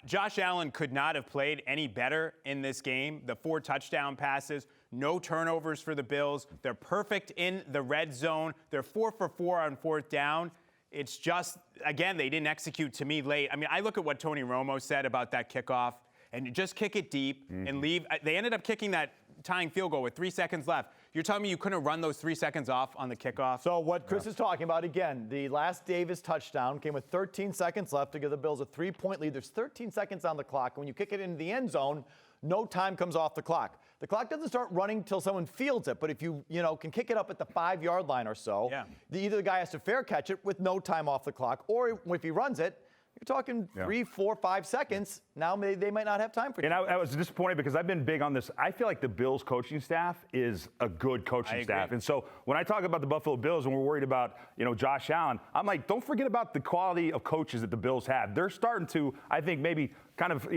Josh Allen could not have played any better in this game. The 4 touchdown passes, no turnovers for the Bills. They're perfect in the red zone. They're 4 for 4 on 4th down. It's just, again, they didn't execute to me late. I mean, I look at what Tony Romo said about that kickoff, and you just kick it deep and leave. They ended up kicking that tying field goal with 3 seconds left. You're telling me you couldn't run those 3 seconds off on the kickoff? So what Chris is talking about, again, the last Davis touchdown came with 13 seconds left to give the Bills a 3-point lead. There's 13 seconds on the clock. When you kick it into the end zone, no time comes off the clock. The clock doesn't start running till someone fields it, but if you can kick it up at the 5-yard line or so, either the guy has to fair catch it with no time off the clock, or if he runs it, you're talking 3, 4, 5 seconds. Now they might not have time for you. And I was disappointed because I've been big on this. I feel like the Bills coaching staff is a good coaching staff. And so when I talk about the Buffalo Bills and we're worried about, Josh Allen, I'm like, don't forget about the quality of coaches that the Bills have. They're starting to, I think, maybe kind of,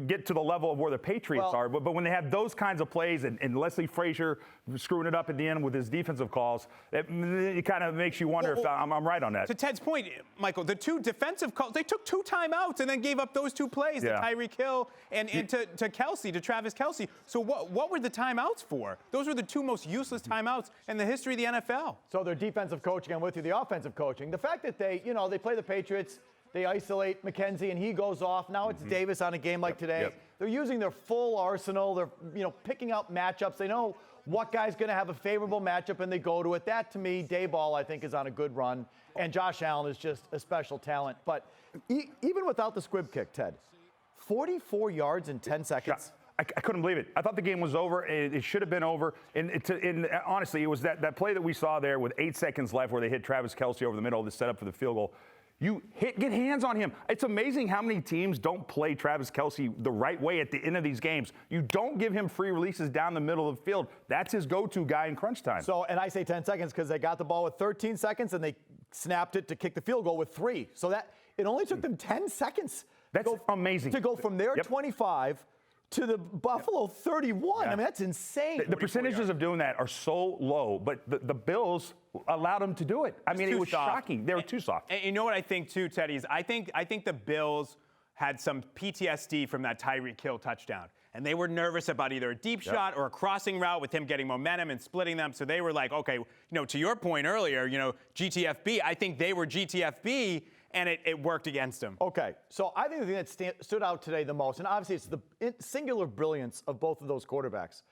get to the level of where the Patriots are. But when they have those kinds of plays and Leslie Frazier screwing it up at the end with his defensive calls, it kind of makes you wonder if I'm right on that. To Ted's point, Michael, the 2 defensive calls, they took 2 timeouts and then gave up those 2 plays to Tyreek Hill and to Kelce, to Travis Kelce. So what were the timeouts for? Those were the 2 most useless timeouts in the history of the NFL. So their defensive coaching, I'm with you, the offensive coaching. The fact that they play the Patriots, they isolate McKenzie and he goes off. Now it's Davis on a game like today. They're using their full arsenal. They're, picking out matchups. They know what guy's going to have a favorable matchup and they go to it. That, to me, Dayball, I think, is on a good run. And Josh Allen is just a special talent. But even without the squib kick, Ted, 44 yards in 10 seconds. I couldn't believe it. I thought the game was over. It should have been over. And honestly, it was that play that we saw there with 8 seconds left where they hit Travis Kelce over the middle of the setup for the field goal. Get hands on him. It's amazing how many teams don't play Travis Kelce the right way at the end of these games. You don't give him free releases down the middle of the field. That's his go-to guy in crunch time. So, and I say 10 seconds because they got the ball with 13 seconds and they snapped it to kick the field goal with 3. So that it only took them 10 seconds. That's amazing. To go from their 25 to the Buffalo 31. I mean, that's insane. The percentages of doing that are so low, but the Bills allowed them to do it. I mean, it was shocking. They were too soft. And you know what I think, too, Teddy, is I think the Bills had some PTSD from that Tyreek Hill touchdown. And they were nervous about either a deep shot or a crossing route with him getting momentum and splitting them. So they were like, okay, to your point earlier, GTFB, I think they were GTFB, and it worked against them. Okay, so I think the thing that stood out today the most, and obviously it's the singular brilliance of both of those quarterbacks,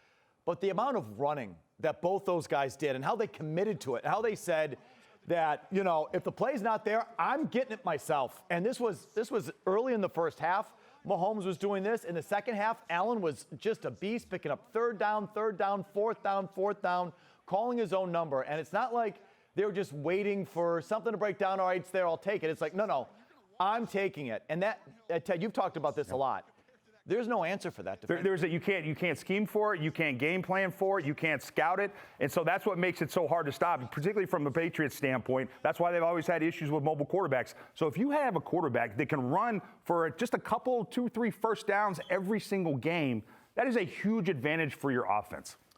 but the amount of running that both those guys did and how they committed to it, how they said that, if the play's not there, I'm getting it myself. And this was early in the first half. Mahomes was doing this. In the second half, Allen was just a beast, picking up 3rd down, 4th down, calling his own number. And it's not like they were just waiting for something to break down. All right, it's there, I'll take it. It's like, no, I'm taking it. And that, Ted, you've talked about this a lot. There's no answer for that. You can't scheme for it. You can't game plan for it. You can't scout it. And so that's what makes it so hard to stop, particularly from the Patriots standpoint. That's why they've always had issues with mobile quarterbacks. So if you have a quarterback that can run for just a couple, 2, 3 first downs every single game, that is a huge advantage for your offense.